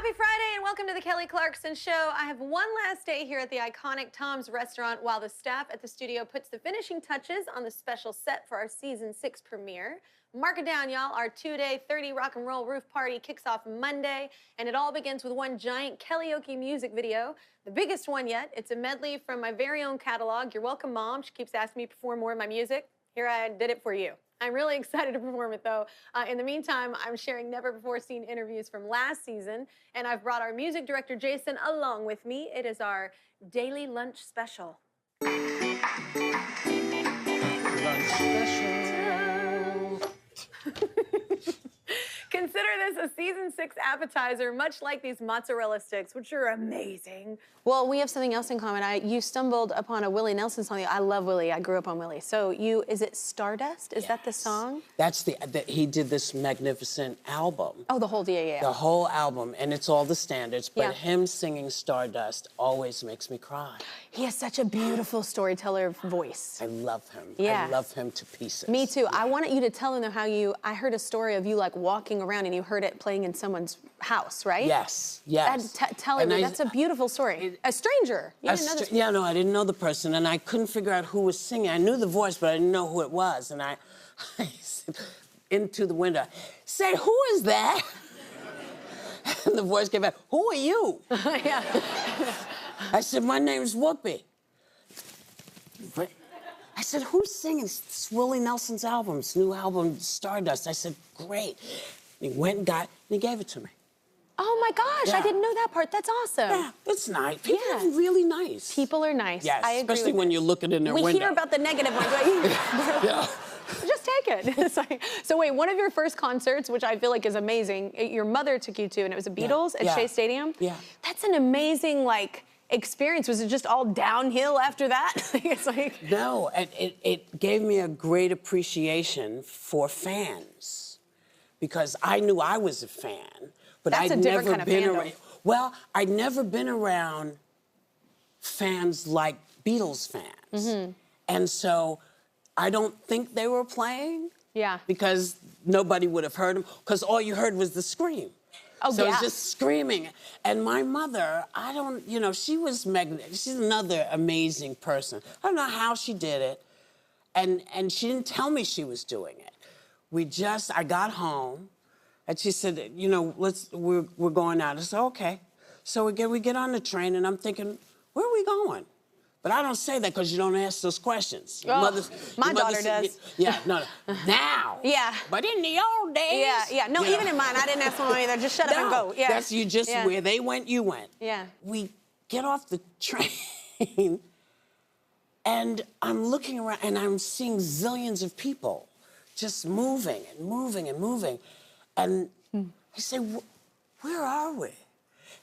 Happy Friday and welcome to the Kelly Clarkson Show. I have one last day here at the iconic Tom's Restaurant while the staff at the studio puts the finishing touches on the special set for our season 6 premiere. Mark it down, y'all. Our 2-day 30 rock and roll roof party kicks off Monday, and it all begins with one giant karaoke music video, the biggest one yet. It's a medley from my very own catalog. You're welcome, Mom. She keeps asking me to perform more of my music. Here, I did it for you. I'm really excited to perform it, though. In the meantime, I'm sharing never-before-seen interviews from last season, and I've brought our music director, Jason, along with me. It is our daily lunch special. Lunch special. Consider this a season 6 appetizer, much like these mozzarella sticks, which are amazing. Well, we have something else in common. You stumbled upon a Willie Nelson song. I love Willie. I grew up on Willie. So is it Stardust? Is that the song? That's he did this magnificent album. Oh, the whole, yeah. The whole album, and it's all the standards, but him singing Stardust always makes me cry. He has such a beautiful storyteller voice. I love him. Yeah. I love him to pieces. Me too. I wanted you to tell them how I heard a story of you like walking around and you heard it playing in someone's house, right? Yes, yes. Tell me, that's a beautiful story. A stranger. You didn't know this. Yeah, no, I didn't know the person, and I couldn't figure out who was singing. I knew the voice, but I didn't know who it was, and I said into the window, say, who is that? And the voice came back, who are you? Yeah. I said, my name's Whoopi. I said, who's singing? It's Willie Nelson's album, his new album, Stardust. I said, great. He went and got it, and he gave it to me. Oh my gosh, I didn't know that part. That's awesome. Yeah, it's nice. People are really nice. People are nice. Yes, I agree especially when you're looking in their window. We hear about the negative ones. Yeah. Just take it. It's like, so wait, one of your first concerts, which I feel like is amazing, your mother took you to, and it was the Beatles at Shea Stadium. Yeah. That's an amazing, experience. Was it just all downhill after that? It's like... No, it gave me a great appreciation for fans, because I knew I was a fan, but I'd never been around. Well, I'd never been around fans like Beatles fans, and so I don't think they were playing. Yeah. Because nobody would have heard them, because all you heard was the scream. Oh, so it was just screaming. And my mother, she's another amazing person. I don't know how she did it. And she didn't tell me she was doing it. I got home, and she said, we're going out. I said, okay. So we get on the train, and I'm thinking, where are we going? But I don't say that because you don't ask those questions. My daughter does. Yeah, no. Now. Yeah. But in the old days. Yeah. No, even in mine, I didn't ask my mom either. Just shut up and go. Yeah. That's where they went, you went. Yeah. We get off the train, and I'm looking around, and I'm seeing zillions of people just moving and moving and moving. And I say, where are we?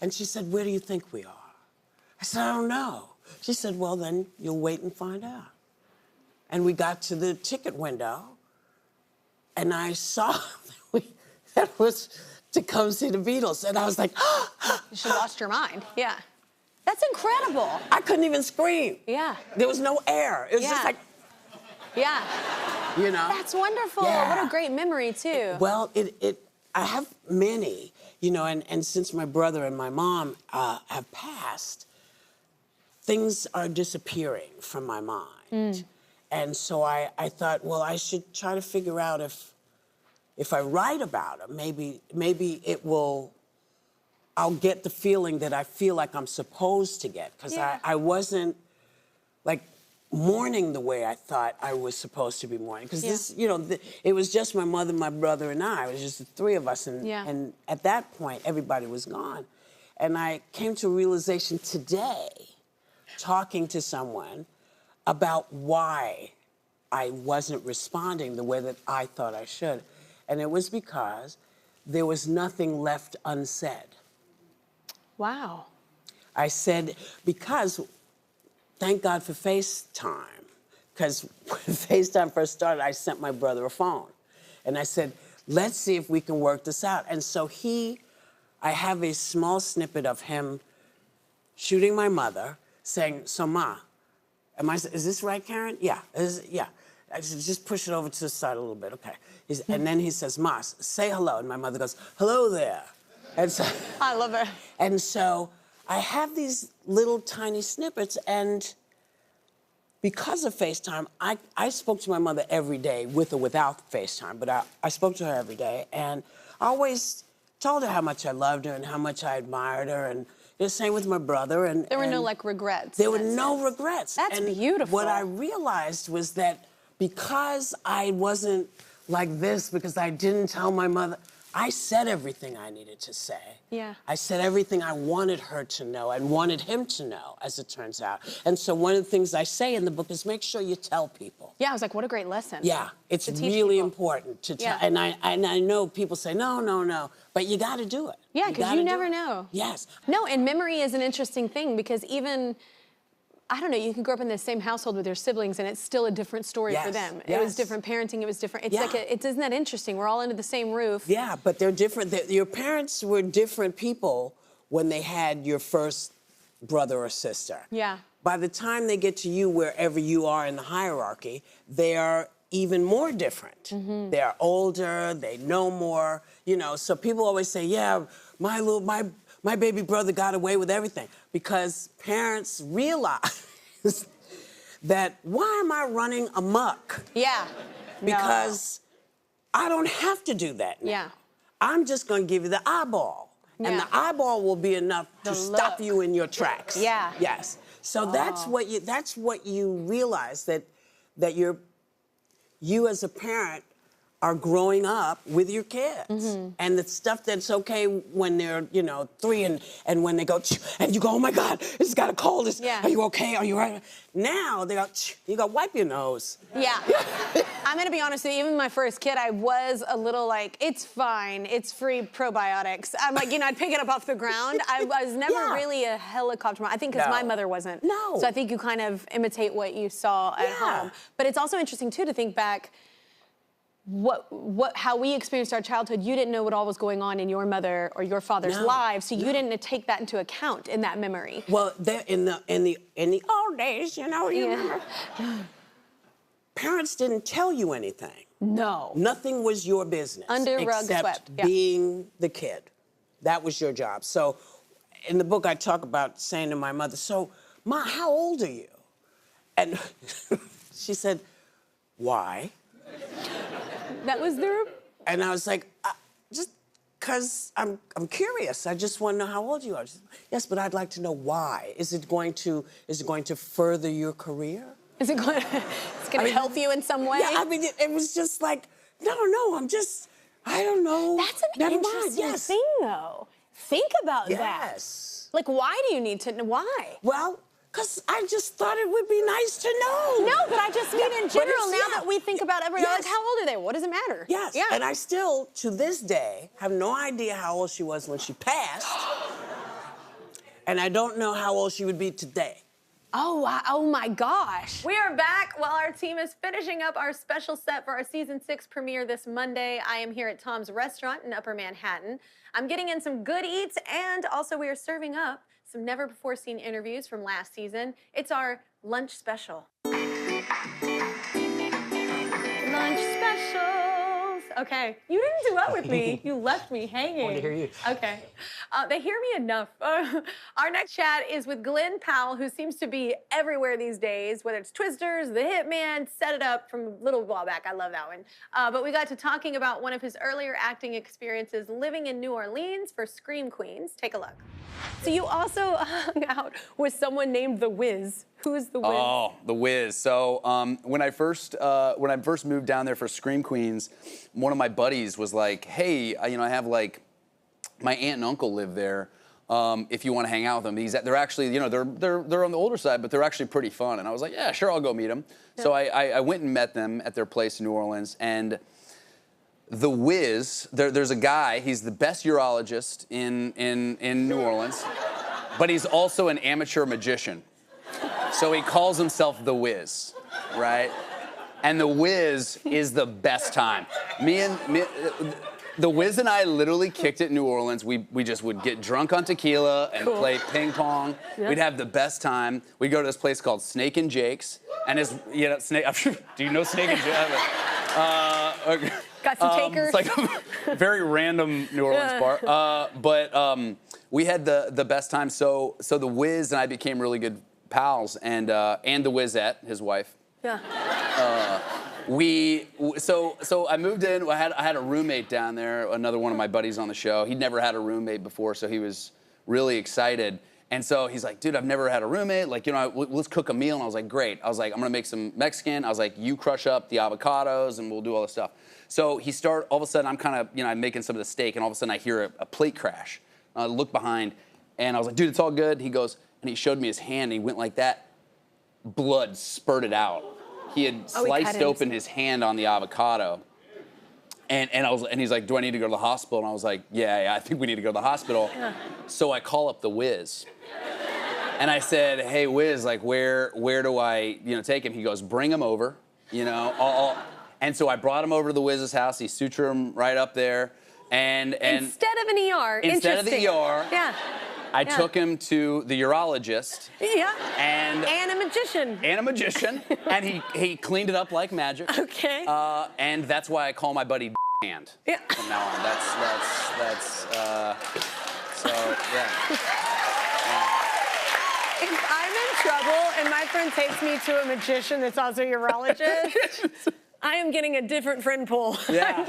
And she said, where do you think we are? I said, I don't know. She said, well, then you'll wait and find out. And we got to the ticket window, and I saw that was to come see the Beatles. And I was like, She lost your mind. Yeah. That's incredible. I couldn't even scream. Yeah. There was no air. It was just like... Yeah. That's wonderful. Yeah. What a great memory, too. Well, I have many, and since my brother and my mom have passed, things are disappearing from my mind. And so I thought, well, I should try to figure out if I write about them, maybe I'll get the feeling that I feel like I'm supposed to get, because I wasn't mourning the way I thought I was supposed to be mourning. Because it was just my mother, my brother, and I. It was just the three of us, and at that point, everybody was gone. And I came to a realization today, talking to someone about why I wasn't responding the way that I thought I should. And it was because there was nothing left unsaid. Wow. I said, because thank God for FaceTime, because when FaceTime first started, I sent my brother a phone. And I said, let's see if we can work this out. And so I have a small snippet of him shooting my mother, saying, so Ma, is this right, Karen? Yeah, yeah. I said, just push it over to the side a little bit, okay. And then he says, Ma, say hello. And my mother goes, hello there. And so, I love it. And so I have these little tiny snippets, and because of FaceTime, I spoke to my mother every day, with or without FaceTime, but I spoke to her every day, and I always told her how much I loved her and how much I admired her, and the same with my brother. And there were no, like, regrets. There were no regrets. That's and beautiful. What I realized was that because I wasn't like this, because I didn't tell my mother, I said everything I needed to say. Yeah. I said everything I wanted her to know and wanted him to know, as it turns out. And so one of the things I say in the book is make sure you tell people. Yeah, I was like, what a great lesson. Yeah, it's really important to tell. Yeah. And I know people say, no, no, no, but you got to do it. Yeah, because you never know. Yes. No, and memory is an interesting thing because even, I don't know, you can grow up in the same household with your siblings and it's still a different story for them. It was different parenting, it was different. It's like, isn't that interesting? We're all under the same roof. Yeah, but they're different. Your parents were different people when they had your first brother or sister. Yeah. By the time they get to you, wherever you are in the hierarchy, they are even more different. Mm-hmm. They're older, they know more, you know, so people always say, yeah, my baby brother got away with everything, because parents realize that why am I running amok? Yeah. Because I don't have to do that now. Yeah. I'm just going to give you the eyeball. Yeah. And the eyeball will be enough to stop you in your tracks. Yeah. Yes. So that's what you realize, that you as a parent are growing up with your kids. Mm-hmm. And the stuff that's okay when they're, 3 and when they go, and you go, oh my God, it's got a cold. Are you okay? Are you right? Now they go, you go, wipe your nose. Yeah. I'm gonna be honest with you, even my first kid, I was a little like, it's fine, it's free probiotics. I'm like, I'd pick it up off the ground. I was never really a helicopter mom. I think because my mother wasn't. No. So I think you kind of imitate what you saw at home. But it's also interesting too to think back, how we experienced our childhood. You didn't know what all was going on in your mother or your father's lives, so you didn't take that into account in that memory. Well, in the old days, you remember, parents didn't tell you anything. No. Nothing was your business. Under rug except swept. being the kid. That was your job. So, in the book, I talk about saying to my mother, "So, Ma, how old are you?" And she said, "Why?" That was their... And I was like, just because I'm curious. I just want to know how old you are. She said, yes, but I'd like to know why. Is it going to further your career? Is it going to help you in some way? Yeah, I mean, it was just like, no, I don't know. That's an interesting thing, though. Think about that. Yes. Like, why do you need to know? Why? Well, because I just thought it would be nice to know. No, but I just mean in general, now that we think about everyone, like, how old are they? What does it matter? Yes. Yeah. And I still, to this day, have no idea how old she was when she passed. And I don't know how old she would be today. Oh, wow. Oh, my gosh. We are back while our team is finishing up our special set for our season 6 premiere this Monday. I am here at Tom's Restaurant in Upper Manhattan. I'm getting in some good eats, and also we are serving up some never-before-seen interviews from last season. It's our lunch special. Lunch specials. Okay, you didn't do up with me. You left me hanging. I want to hear you. Okay, they hear me enough. Our next chat is with Glen Powell, who seems to be everywhere these days, whether it's Twisters, The Hitman, Set It Up from a little while back. I love that one. But we got to talking about one of his earlier acting experiences living in New Orleans for Scream Queens. Take a look. So you also hung out with someone named The Wiz. Who's The Wiz? Oh, The Wiz. So when I first moved down there for Scream Queens, one of my buddies was like, "Hey, I have like my aunt and uncle live there. If you want to hang out with them, they're actually, they're on the older side, but they're actually pretty fun." And I was like, "Yeah, sure, I'll go meet them." Yeah. So I went and met them at their place in New Orleans, and The Wiz, there's a guy, he's the best urologist in New Orleans, but he's also an amateur magician. So he calls himself The Wiz, right? And The Wiz is the best time. The Wiz and I literally kicked it in New Orleans. We just would get drunk on tequila and play ping pong. Yeah. We'd have the best time. We'd go to this place called Snake and Jake's, and Snake. Do you know Snake and Jake's? Got some takers. very random New Orleans bar. But we had the best time. So the Wiz and I became really good pals, and the Wizette, his wife. Yeah. So I moved in. I had a roommate down there, another one of my buddies on the show. He'd never had a roommate before, so he was really excited. And so he's like, dude, I've never had a roommate. Like, let's cook a meal. And I was like, great. I was like, I'm gonna make some Mexican. I was like, you crush up the avocados and we'll do all this stuff. So all of a sudden I'm kind of, I'm making some of the steak, and all of a sudden I hear a plate crash. I look behind, and I was like, dude, it's all good. He goes, and he showed me his hand, and he went like that. Blood spurted out. He had sliced open his hand on the avocado. And he's like, do I need to go to the hospital? And I was like, yeah, I think we need to go to the hospital. Yeah. So I call up the Wiz. And I said, hey, Wiz, like, where do I, take him? He goes, bring him over, And so I brought him over to the Wiz's house. He sutured him right up there. And instead of an ER, instead of the ER, yeah. I took him to the urologist. Yeah. And a magician. And a magician. And he cleaned it up like magic. Okay. And that's why I call my buddy Hand. Yeah. From now on. So, yeah. If I'm in trouble and my friend takes me to a magician that's also a urologist, I am getting a different friend pool. Yeah.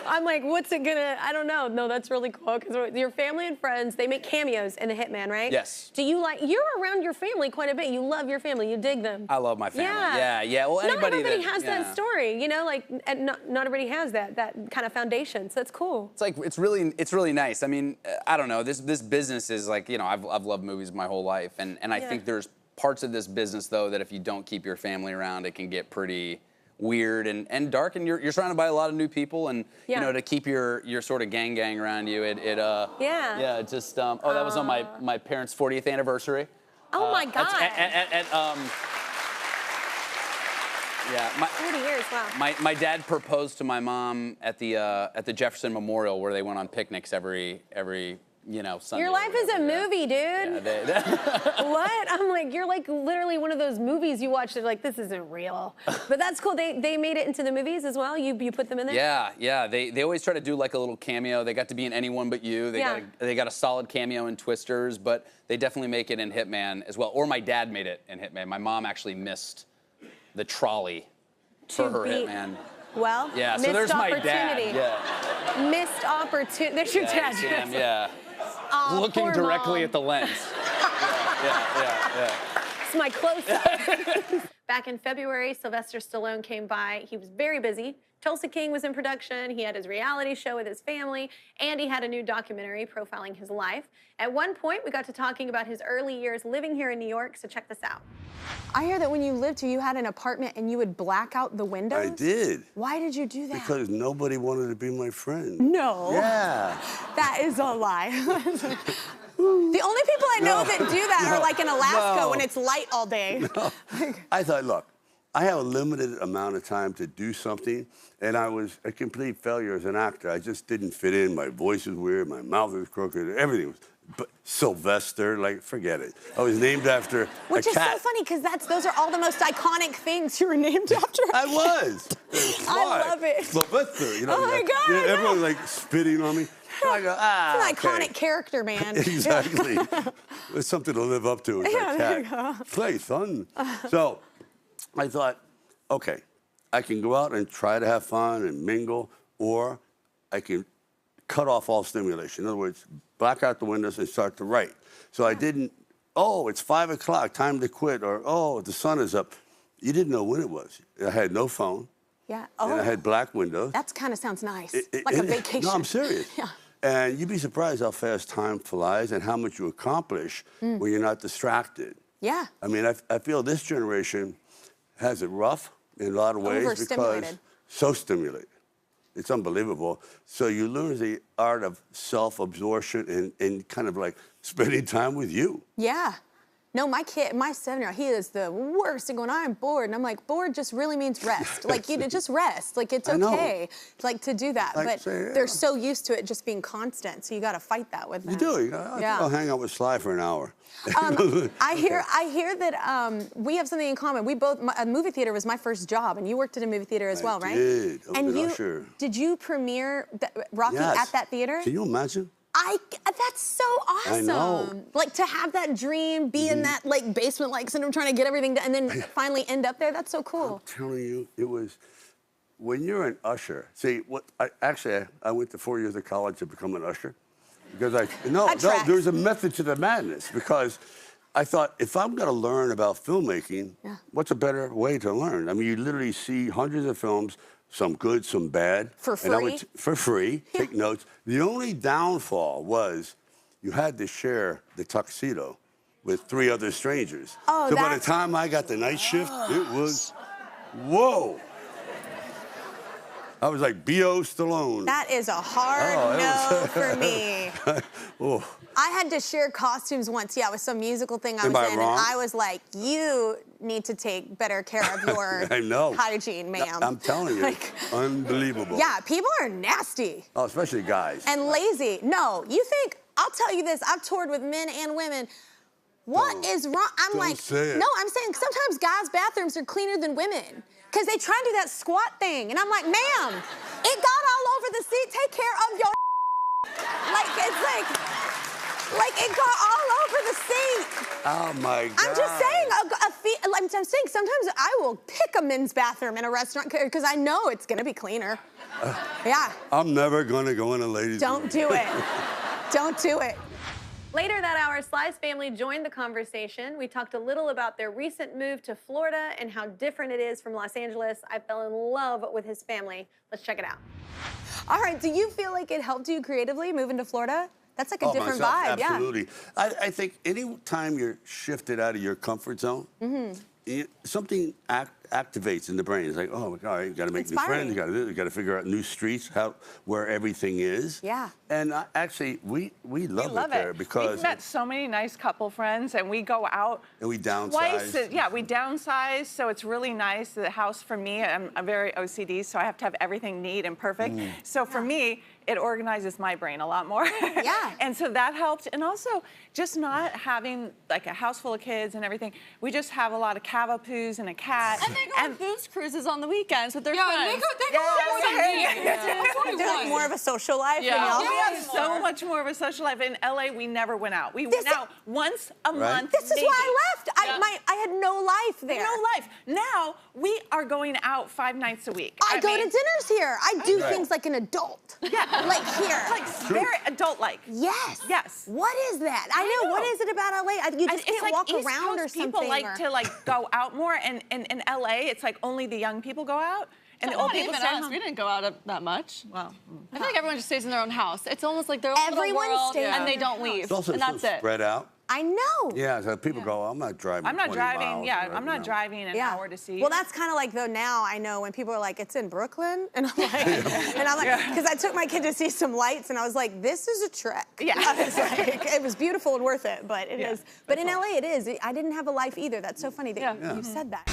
I'm like, what's it gonna, I don't know. No, that's really cool, because your family and friends, they make cameos in The Hitman, right? Yes. Do you you're around your family quite a bit. You love your family, you dig them. I love my family. Yeah. Well, not everybody has that story, and not everybody has that kind of foundation, so that's cool. It's really nice. I mean, I don't know, this business is like, I've loved movies my whole life, and I think there's parts of this business, though, that if you don't keep your family around, it can get pretty weird and dark, and you're surrounded by a lot of new people, and to keep your sort of gang around you, that was on my parents' 40th anniversary. Oh my God. Yeah, 40 years, wow. My dad proposed to my mom at the Jefferson Memorial, where they went on picnics every Sunday. Your life is a movie, dude. Yeah, What? I'm like, you're like literally one of those movies you watch that like, this isn't real. But that's cool. They made it into the movies as well? You put them in there? Yeah. They always try to do like a little cameo. They got to be in Anyone But You. They got a solid cameo in Twisters, but they definitely make it in Hitman as well. Or my dad made it in Hitman. My mom actually missed the trolley for her Hitman. Well, yeah, so there's my dad. Yeah. Missed opportunity. There's your dad. Him, yeah. Looking directly at the lens. Yeah. It's my close-up. Back in February, Sylvester Stallone came by. He was very busy. Tulsa King was in production. He had his reality show with his family, and he had a new documentary profiling his life. At one point, we got to talking about his early years living here in New York, so check this out. I hear that when you lived here, you had an apartment and you would black out the windows? I did. Why did you do that? Because nobody wanted to be my friend. No. Yeah. That is a lie. The only people I know that do that are like in Alaska when it's light all day. No. I thought, look, I have a limited amount of time to do something, and I was a complete failure as an actor. I just didn't fit in. My voice was weird, my mouth was crooked, everything was. But Sylvester, like, forget it. I was named after Which a is cat. so funny, because those are all the most iconic things you were named after. I was. I love it. Sylvester, Oh my God, everyone like spitting on me. So I go, It's an iconic character, man. Exactly. It's something to live up to. It's Yeah, like there cat. you go. Play, son. So I thought, okay, I can go out and try to have fun and mingle, or I can cut off all stimulation. In other words, black out the windows and start to write. So I didn't, it's 5 o'clock, time to quit, or the sun is up. You didn't know when it was. I had no phone. Yeah. And I had black windows. That kind of sounds nice. Like a vacation. No, I'm serious. Yeah. And you'd be surprised how fast time flies and how much you accomplish when you're not distracted. Yeah. I mean, I feel this generation has it rough in a lot of ways because so stimulated. It's unbelievable. So you lose the art of self-absorption and kind of like spending time with you. Yeah. No, my 7-year-old, he is the worst at going, I'm bored. And I'm like, bored just really means rest. Like, you just rest. Like, it's okay, like, to do that. But they're so used to it just being constant, so you got to fight that with them. You do. You gotta, I'll hang out with Sly for an hour. I hear that we have something in common. We both, a movie theater was my first job, and you worked at a movie theater as well, right? I did. And did you premiere Rocky at that theater? Can you imagine? That's so awesome. I know. Like, to have that dream, be in that, like, basement, like, syndrome, trying to get everything done, and then finally end up there, that's so cool. I'm telling you, it was, when you're an usher, see, I went to 4 years of college to become an usher. Because there's a method to the madness, because I thought, if I'm gonna learn about filmmaking, what's a better way to learn? I mean, you literally see hundreds of films, some good, some bad. For free? For free, take notes. The only downfall was you had to share the tuxedo with 3 other strangers. Oh, so by the time I got the night shift, it was, whoa. I was like B.O. Stallone. That is a hard no for me. I had to share costumes once, with some musical thing I was in, and I was like, you need to take better care of your hygiene, ma'am. I'm telling you, unbelievable. Yeah, people are nasty. Oh, especially guys. And lazy. No, you think, I'll tell you this, I've toured with men and women. What is wrong? I'm like, no, I'm saying sometimes guys' bathrooms are cleaner than women. Because they try to do that squat thing. And I'm like, ma'am, it got all over the seat. Take care of your like it got all over the seat. Oh, my God. I'm just saying, I'm saying sometimes I will pick a men's bathroom in a restaurant because I know it's going to be cleaner. I'm never going to go in a ladies' room. Don't do it. Don't do it. Later that hour, Sly's family joined the conversation. We talked a little about their recent move to Florida and how different it is from Los Angeles. I fell in love with his family. Let's check it out. All right, do you feel like it helped you creatively moving to Florida? That's like a different vibe, absolutely. I think any time you're shifted out of your comfort zone, something activates in the brain. It's like, oh my God, you got to make new friends. You got to figure out new streets, where everything is. Yeah. And actually, we love it there because we've met so many nice couple friends, and we go out. And we downsize. Twice. We downsize, so it's really nice. The house for me, I'm very OCD, so I have to have everything neat and perfect. So for me, it organizes my brain a lot more. And so that helped. And also, just not having like a house full of kids and everything. We just have a lot of cavapoos and a cat. And they go on booze cruises on the weekends with their friends. They go They're like more of a social life than y'all. We have so much more of a social life. In LA, we never went out. We went out once a month. This is why I left. I had no life there. No life. Now, we are going out 5 nights a week. I go to dinners here. I do things like an adult. Like here. Like very adult-like. Yes. Yes. What is that? I know. What is it about LA? You just can't walk East around Coast or something. People like to go out more, and in LA, it's like only the young people go out. And the old people stay home. We didn't go out that much. Well, I feel like everyone just stays in their own house. It's almost like their own little world, and they don't leave. It's also and that's it. spread out. I know. Yeah, so people go, I'm not driving. I'm not 20 driving. miles I'm not driving an hour to see. Well, that's kind of like though now I know when people are like, it's in Brooklyn, and I'm like, because I took my kid to see some lights, and I was like, this is a trek. Yeah. I was like, it was beautiful and worth it, but it is. But in LA, it is. I didn't have a life either. That's so funny that you said that.